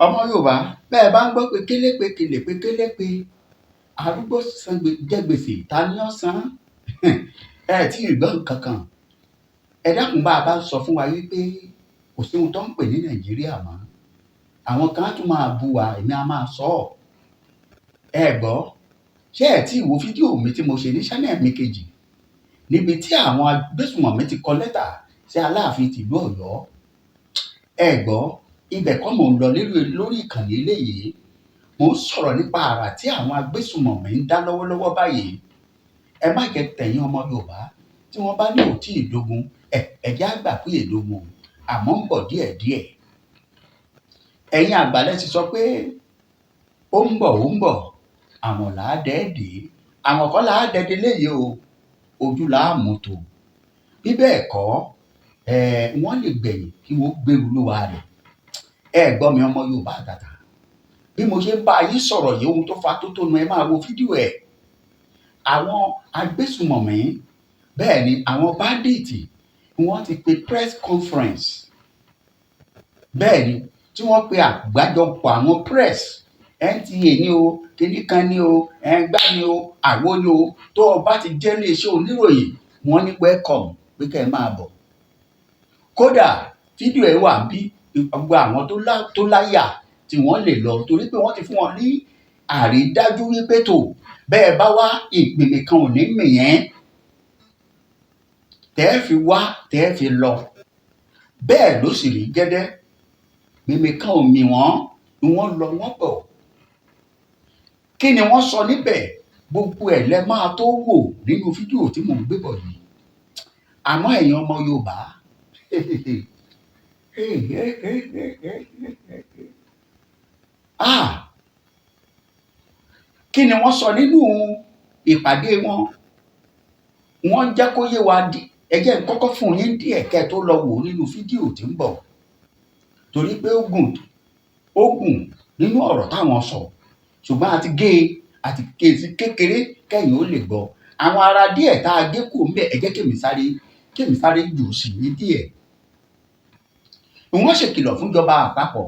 ọmọ Yorùbá bẹ́ẹ̀ bá ń gbọ́ pé kélépe kèlèpé kélépe arúgbó jẹ gbèsè ta ni ó san ẹ tí ì gbọ́ nǹkan kan ẹ dákun bá a bá sọ fún wa wípé kò sí ohun tó ń pè ní Nàìjíríà mọ́ àwọn kan á tún máa bu wa èmi á máa sọ ọ́ ẹ gbọ́ ṣé ẹ tí ì wo fídíò mi tí mo ṣe ní channel mi kejì níbi tí àwọn agbésùmọ̀mí ti kọ lẹ́tà sí Aláàfin tìlú Ọ̀yọ́ ẹ gbọ́ ibẹ̀ kọ́ mò ń lọ lórí ìkànnì eléyìí mò ń sọ̀rọ̀ nípa àrà tí àwọn agbésùmọ̀mí ń dá lọ́wọ́lọ́wọ́ báyìí ẹ má jẹ́ tẹ̀yìn ọmọ Yorùbá tí wọ́n bá ní òtí ìdógún ẹ̀jẹ̀ àgbà pé ìdógún àmọ́ ń bọ̀ díẹ̀díẹ̀ ẹ̀yin àgbàlẹ̀ ti sọ pé ó ń bọ̀ àwọn làádẹ́ẹ̀dẹ́ àwọn kọ́ làádẹ́ẹ̀dẹ́ léyìí o ojú làámùtò bí bẹ́ẹ̀ kọ́ wọ́n lè gbẹ̀yìn kí wọ́n gbèrú lówà rẹ̀ ẹ gbọ́ mi ọmọ Yorùbá àtàtà bí mo ṣe ń bá yín sọ̀rọ̀ yìí ohun tó fa tó tónu ẹ máa wo fídíò ẹ̀ àwọn agbésùmọ̀mí bẹ́ẹ̀ ni àwọn báńdíìtì wọ́n ti pe press conference bẹ́ẹ̀ ni tí wọ́n pe àgbájọpọ̀ àwọn press NTA ni o kìnìkan ni o ẹgbà ni o àwo ni o tó o bá ti jẹ́ ní iṣẹ́ oníròyìn wọ́n ní welcome pé kẹ́ ẹ máa bọ̀ kódà fídíò ẹ̀ wà bí gbogbo àwọn tó láyà tí wọ́n lè lọ torí pé wọ́n ti fún wọn ní àrídájú wípé tó bẹ́ẹ̀ bá wá ìgbìmì kan ò ní mìíyẹn tẹ́ fi wá tẹ́ fi lọ bẹ́ẹ̀ ló sì rí gẹ́dẹ́ gbìmì kan ò mì wọ́n ni wọ́n lọ wọ́n bọ̀ kí ni wọ́n sọ níbẹ̀ gbogbo ẹ̀ lẹ máa tó wò nínú fídíò tí mò ń gbé bọ̀ yìí àmọ́ ẹ̀yin ọmọ Yorùbá kí ni wọ́n sọ nínú ìpàdé wọn wọ́n jẹ́ kó yé wa ẹ jẹ́ n kọ́kọ́ fún yín díẹ̀ kẹ́ tó lọ wò nínú fídíò tí ń bọ̀ torí pé ó gùn nínú ọ̀rọ̀ táwọn sọ ṣùgbọ́n àti gé sí kékeré kẹ́yìn ó lè gbọ́ àwọn ará díẹ̀ tá a gé kù ń bẹ̀ ẹ jẹ́ kémi sáré jù sí ní díẹ̀ wọ́n ṣèkìlọ̀ fúnjọba àpapọ̀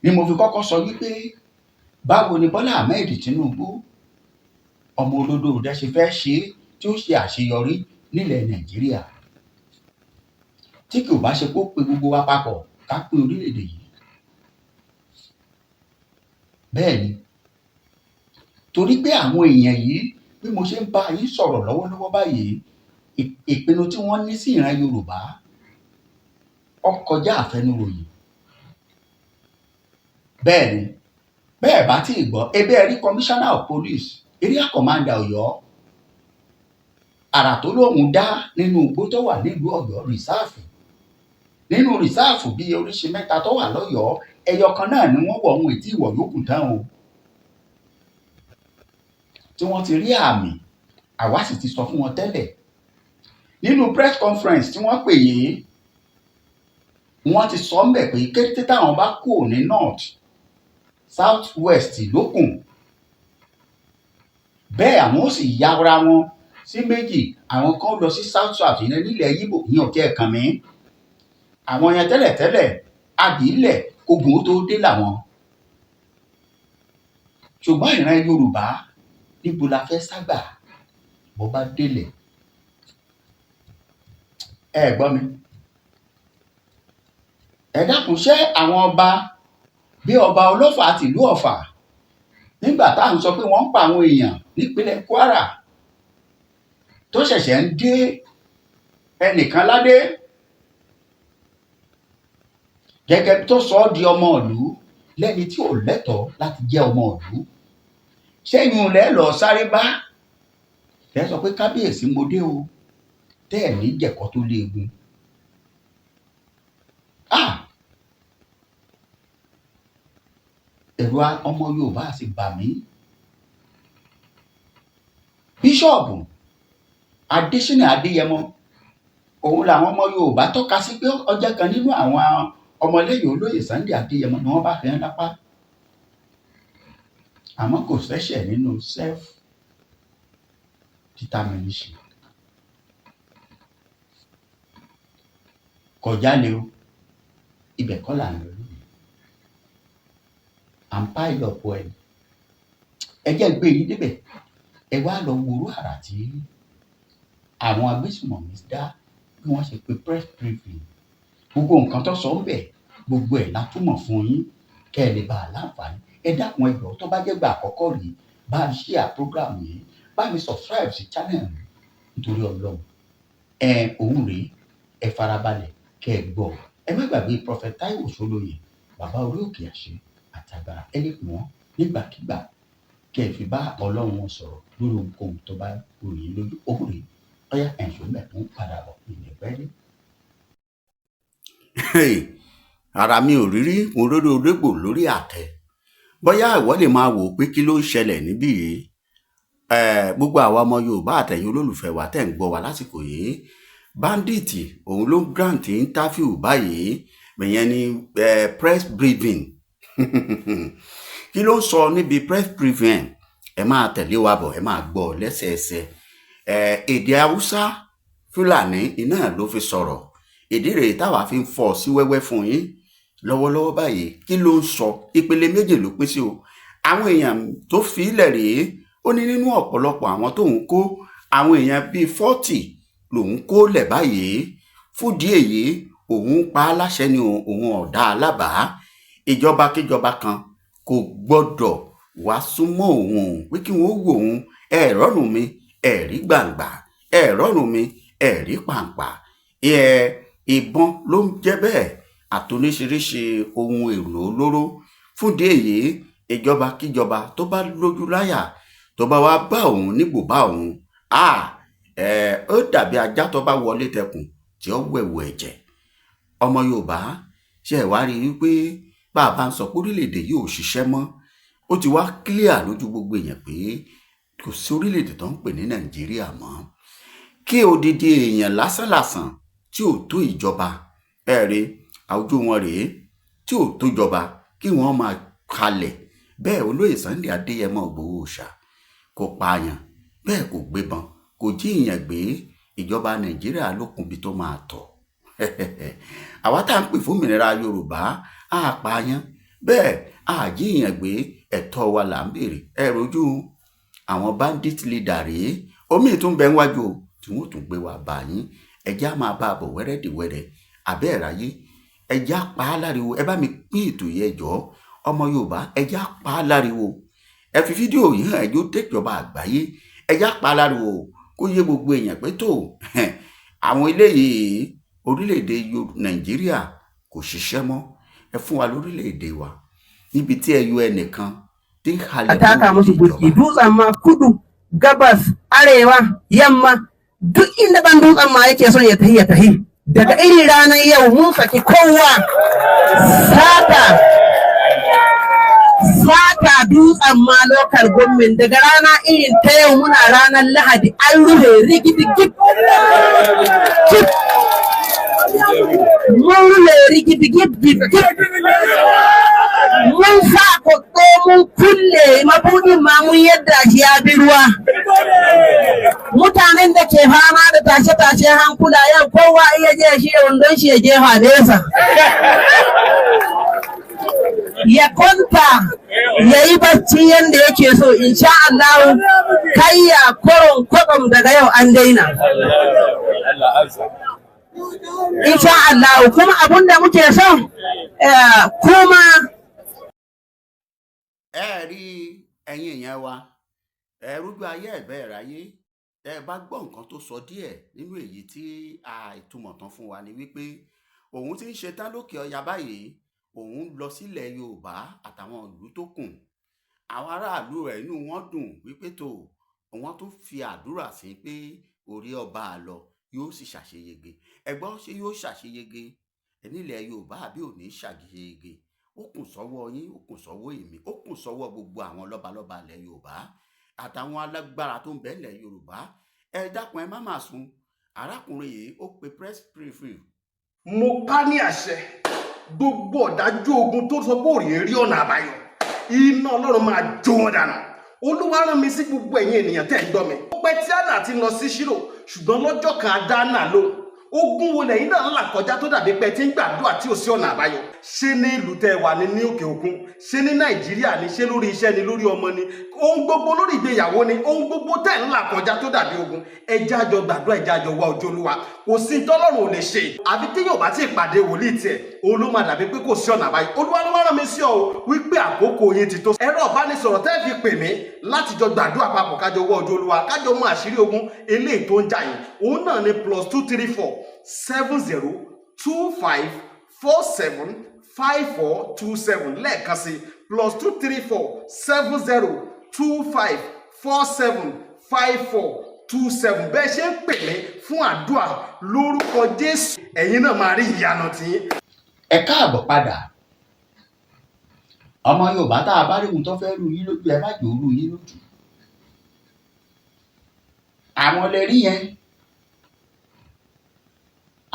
ni mo fi kọ́kọ́ sọ wípé báwo ni Bọ́lá Ahmed Tinubu ọmọ olódò rẹ̀ ṣe fẹ́ ṣe tí ó ṣe àṣeyọrí nílẹ̀ Nàìjíríà tí kò bá ṣe kó pe gbogbo wa papọ̀ ká pín orílẹ̀-èdè yìí bẹ́ẹ̀ ni torí pé àwọn èèyàn yìí bí mo ṣe ń bá yín sọ̀rọ̀ lọ́wọ́lọ́wọ́ báyìí ìpinnu tí wọ́n ní sí ìran Yorùbá ó kọjá àfẹnuròyìn bẹ́ẹ̀ ni bẹ́ẹ̀ bá tí ì gbọ́ ebe ẹ rí commissioner of police area commander Ọ̀yọ́ àrà tó lóun dá nínú igbó tó wà nílùú Ọ̀yọ́ rìsáàfù nínú rìsáàfù bíi oríṣi mẹ́ta tó wà lọ́yọ̀ọ́ ẹyọ kan náà ni wọ́n wọ̀ ohun ètí ìwọ̀ yòókù tán o tí wọ́n ti rí àmì àwa sì ti sọ fún wọn tẹ́lẹ̀ nínú press conference tí wọ́n pè yìí wọ́n ti sọ mbẹ̀ pé kété táwọn bá kú ní north south west lókùn bẹ́ẹ̀ àwọn ó sì yára wọn sí méjì àwọn kan lọ sí south south yẹn nílẹ̀ Yíbò ní ọ̀kẹ́ ẹ̀kan mi àwọn yẹn tẹ́lẹ̀tẹ́lẹ̀ adìílẹ̀ ogun tó dé làwọn ṣùgbọ́n ìran Yorùbá níbo la fẹ́ ságbà bó bá délẹ̀ ẹ gbọ́ mi ẹ dákun ṣé àwọn ọba bí ọba Ọlọ́fà tìlú Ọ̀fà nígbà tá à ń sọ pé wọ́n ń pa àwọn èèyàn nípínlẹ̀ Kwara tó ṣẹ̀ṣẹ̀ ń dé ẹnìkan ládé gẹ́gẹ́ tó sọ ọ́ di ọmọ ìlú lẹ́ni tí ò lẹ́tọ̀ọ́ láti jẹ́ ọmọ ìlú ṣẹ́yìn lẹ́ lọ sáré bá lẹ́ sọ pé kábíyèsí mo dé o tẹ́ ẹ̀ ní jẹ̀kọ́ tó léegun ẹ̀rù ọmọ Yorùbá sì bà mí bíṣọ̀bù Adésínà Adéyẹmọ òun làwọn ọmọ Yorùbá tọ́ka sí pé ọjọ́ kan nínú àwọn ọmọlẹ́yìn olóyè Sunday Adéyẹmọ ni wọ́n bá fi hàn lápá àmọ́ kò ṣẹ̀ṣẹ̀ nínú self determination kọjá lé o ibẹ̀ kọ́ là ń lọ lónìí ń pile up ẹ̀ ẹ jẹ́ gbé yín débẹ̀ ẹ wá lọ worú àrà tí àwọn agbésùmọ̀mí dá bí wọ́n ṣe pe press briefing gbogbo nǹkan tó sọ ń bẹ̀ gbogbo ẹ̀ látúmọ̀ fún yín kẹ́ ẹ lè bá a láǹfààní ẹ dákun ẹ jọ̀ọ́ tó bá jẹ́ gbà àkọ́kọ́ rèé bá a share program yìí bá mi subscribe sí channel mi nítorí Ọlọ́run òun rèé ẹ farabalẹ̀ kẹ́ ẹ gbọ́ ẹ má gbàgbé Prophet Taiwo Solóyè bàbá orí òkè àṣẹ àtàgbàrà ẹ lè pè wọ́n nígbàkigbà kẹ́ ẹ fi bá Ọlọ́run wọn sọ̀rọ̀ lórí ohunkóhun tó bá ròyìn lójú òun rèé ọyá ẹ̀ṣọ́ mẹ́tò ń padà bọ̀ ìyẹn pẹ́ dé. ara mi ò rírí mo rórí orégbò lórí àtẹ bóyá ìwọ lè máa wò pé kí ló ń ṣẹlẹ̀ níbí yìí gbogbo àwa ọmọ Yorùbá àtẹ̀yin olólùfẹ́ wa tẹ̀ ń gbọ́ wa lásìkò yìí bandit òun ló ń grant interview báyìí ìyẹn ni press briefing kí ló ń sọ níbi press briefing ẹ máa tẹ̀lé wa bọ̀ ẹ máa gbọ́ lẹ́sẹẹsẹ èdè Haúsá Fúlàní iná ló fi sọ̀rọ̀ ìdí rèé táwa fi ń fọ́ sí wẹ́wẹ́ fún yín lọ́wọ́lọ́wọ́ báyìí kí ló ń sọ ìpele méje ló pín sí o àwọn èèyàn tó fi ilẹ̀ rèé ó ní nínú ọ̀pọ̀lọpọ̀ àwọn tóun kó àwọn èèyàn bíi 40 lòun kó lẹ̀ báyìí fúdìí èyí òun pa á láṣẹ ni òun ọ̀dà alábàá ìjọba kíjọba kan kò gbọ́dọ̀ wá súnmọ́ òun pé kí wọ́n wò òun ẹ̀rọ́rùn mi ẹ̀rí gbàǹgbà ẹ̀rọ́rùn mi ẹ̀rí pàǹpà ìbọn ló ń jẹ́ bẹ́ẹ̀ àtòníṣiríṣi ohun èlò olóró fúndé èyí ìjọba kíjọba tó bá lójú láyà tó bá wá bá òun níbò bá òun ó dàbí ajá tó bá wọlé tẹkùn tí ó wẹ̀wù ẹ̀jẹ̀ ọmọ Yorùbá ṣe ẹ̀ wá rí i wípé bá a bá ń sọ pé orílẹ̀-èdè yìí ò ṣiṣẹ́ mọ́ ó ti wá clear lójú gbogbo èèyàn pé kò sí orílẹ̀-èdè tó ń pè ní Nàìjíríà mọ́ kí odidi èèyàn lásánlàsàn tí ò tó ìjọba ẹ̀rẹ́ àwùjọ wọn rèé tí ò tó jọba kí wọ́n máa kalẹ̀ bẹ́ẹ̀ olóyè Sunday Adéyẹmọ Ìgbòho Òòṣà kò pààyàn bẹ́ẹ̀ kò gbébọn kò jí ìyàn gbé ìjọba Nàìjíríà lókunbi tó máa tọ̀ àwa tá à ń pè fún òmìnira Yorùbá á pààyàn bẹ́ẹ̀ á jí ìyàn gbé ẹ̀tọ́ wa là ń béèrè ẹ rojú àwọn bandit leader rèé omi ìtún bẹ níwájú tí wọ́n tún gbé wa bá yín ẹjẹ́ á máa bá a bọ̀ wẹ́rẹ́dìwẹ́rẹ́ abẹ́ ẹ̀ráyé ẹjẹ́ á pa á láriwo ẹ bá mi pín ètò yẹn ẹjọ́ ọmọ Yorùbá ẹjẹ́ á pa á láriwo ẹ fi fídíò yìí hàn ẹjọ́ tẹ́jọba àgbáyé ẹjẹ́ á pa á láriwo kó yé gbogbo èèyàn pé tó àwọn eléyìí orílẹ̀-èdè Nàìjíríà kò ṣiṣẹ́ mọ́ ẹ fún wa lórílẹ̀-èdè wa níbi tí ẹ yọ ẹnìkan tí ń halẹ̀ ataka musu burki dutsen ma kudu gabas arewa yamma duk inda ban dutsen ma yake son ya tahi daga irin ranar yau mun saki kowa sata dutsen ma local government daga rana irin ta yau muna ranar Lahadi an rufe rigidi gib mun rufe rigidi gib mun sa kwato mun kulle mabudin ma mun yadda shi ya bi ruwa mutanen da ke fama da tashe-tashe hankula yau kowa iya je shi wandon shi ya jefa nesa ya kwanta ya yi bacci yadda yake so insha Allah kai ya koron kwakwam daga yau an daina insha Allah kuma abunda muke so kuma ẹ rí ẹ̀yin èèyàn wa ẹ rújú ayé ẹ̀bẹ̀ ráyé ẹ bá gbọ́ nǹkan tó sọ díẹ̀ nínú èyí tí ìtumọ̀ tán fún wa ni wípé òun ti ń ṣetán lókè ọya báyìí òun lọ sílẹ̀ Yorùbá àtàwọn ìlú tó kù àwọn aráàlú rẹ̀ inú wọn dùn wípé tó wọn tún fi àdúrà sí pé orí ọba àlọ yóò sì ṣàṣeyege ẹgbọ́n ṣé yóò ṣàṣeyege nílẹ̀ Yorùbá àbí ò ní ṣàṣeyege ó kùn sọ́wọ́ yín ó kùn sọ́wọ́ èmi ó kùn sọ́wọ́ gbogbo àwọn lọ́balọ́ba ilẹ̀ Yorùbá àtàwọn alágbára tó ń bẹ ilẹ̀ Yorùbá ẹ dákun ẹ má má sùn arákùnrin yìí ó pe press briefing. mo pa ní àṣẹ gbogbo ọ̀dájú ogun tó sọ pé òrìè rí ọ̀nà àbáyọ iná Ọlọ́run máa jó wọn dànù Olúwa rán mi sí gbogbo ẹ̀yin ènìyàn tẹ́ ẹ gbọ́ mi. ó pẹ́ tí àná ti lọ sí Ṣírò ṣùgbọ́n lọ́jọ́ kan Adánà ló ogun wo lẹ́yìn náà ń là kọjá tó dàbí pé tí ń gbàdúrà tí ò sí ọ̀nà àbáyọ? ṣé ní ìlú tẹ́ wà ní òkè òkun, ṣé ní Nàìjíríà ni, ṣé lórí iṣẹ́ ni, lórí ọmọ ni, ohun gbogbo lórí ìgbéyàwó ni, ohun gbogbo tẹ́ ń là kọjá tó dàbí ogun, ẹ jẹ́ a jọ gbàdúrà, ẹ jẹ́ a jọ wá ojú Olúwa. kò sí tọ́lọ́run ò lè ṣe, àbí téèyàn bá ti pàdé wòlíì tiẹ̀ òun ló máa dàbí pé kò sí ọ̀nà àbáyọ. Olúwa ló wá rán mi sí ọ wípé àkókò yín ti tó. ẹ̀rọ ìbánisọ̀rọ̀ tẹ́ fi pè mí láti jọ gbàdúrà papọ̀ kájọ wá ojú Olúwa, kájọ mọ àṣírí ogun eléyìí tó ń jà yín, òun náà ni +234 70 25 47 5427 lẹ́ẹ̀kan sí +234 70 25 47 5427. bẹ́ẹ̀ ṣe ń pè mí fún àdúrà lórúkọ Jésù, ẹ̀yin náà máa rí ìyanu tiyín. ẹ káàbọ̀ padà. ọmọ Yorùbá tá a bá rí ohun tó fẹ́ rú yín lójú, ẹ má jò ó rú yín lójú. àwọn lè rí yẹn,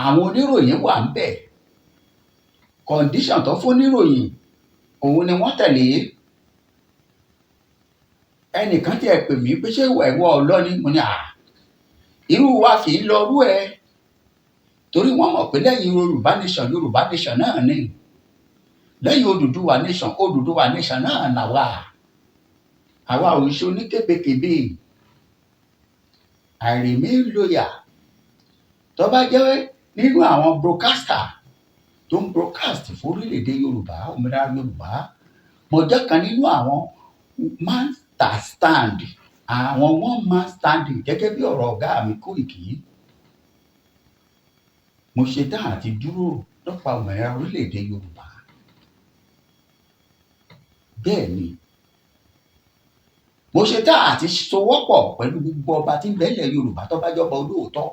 àwọn oníròyìn wà ń bẹ̀, kọ̀ǹdíṣàn tó fún oníròyìn òun ni wọ́n tẹ̀lé. ẹnìkan tí ẹ pè mí pé ṣé ẹ̀wọ̀ ọlọ́ni, mo ní irú wa kì í lọ rú ẹ, torí wọ́n mọ̀ pé lẹ́yìn Yorùbá nation náà ni, lẹ́yìn Odùduwà nation náà làwà. àwa ò ṣe oníkébékébé. I remain loyal. tó bá jẹ́ nínú àwọn broadcaster tó ń broadcast fún orílẹ̀-èdè Yorùbá, òmìnira Yorùbá, mo jẹ́ kan nínú àwọn one man standing gẹ́gẹ́ bí ọ̀rọ̀ ọ̀gá mi Kóìkì. mo ṣetán àti dúró nípa òmìnira orílẹ̀-èdè Yorùbá. bẹ́ẹ̀ ni mo ṣetán àti sowọ́pọ̀ pẹ̀lú gbogbo ọba tí ń bẹ́lẹ̀ Yorùbá tó bá jọba olóòótọ́,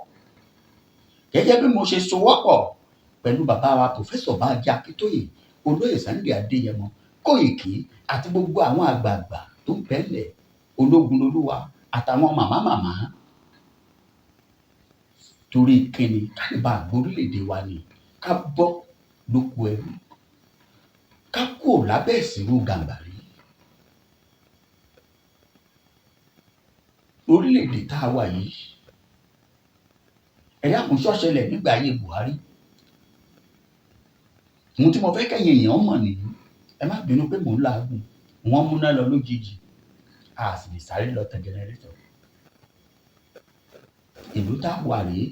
gẹ́gẹ́ bí mo ṣe sowọ́pọ̀ pẹ̀lú bàbá wa Pòfẹ́sọ̀ Bánjí Akíntóyè, olóyè Sunday Adéyẹmọ, Kóìkì àti gbogbo àwọn àgbààgbà tó ń bẹ́lẹ̀, Ológunlolúwa àtàwọn màmá. torí kíni? ká lè bá orílẹ̀-èdè wa ni, ká bọ́ lóko ẹrú, ká kúrò lábẹ́ ìsìnrú Gàmbàrí. orílẹ̀-èdè tá a wà yìí, ẹ̀yà kò ṣọ́ṣẹlẹ̀ nígbà ayé Buhari. ohun tí mo fẹ́ kẹ́yìn èèyàn mọ̀ nìyí. ẹ má bínú pé mò ń làágùn, wọ́n múná lọ lójijì, a sì lè sáré lọ tẹ jẹnẹrétọ̀. ìlú tá a wà rèé.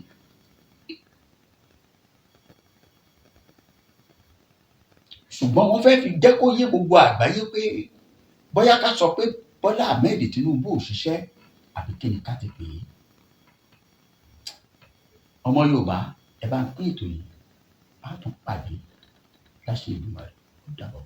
ṣùgbọ́n wọ́n fẹ́ fi jẹ́ kó yé gbogbo àgbáyé pé bóyá ká sọ pé Bọ́lá Ahmed Tinubu ò ṣiṣẹ́, àbí kí ni ká ti pè é. ọmọ Yorùbá, ẹ bá ń pín ètò yìí, a tún pàdé láṣẹ Èdùmàrè. ó dàbọ̀.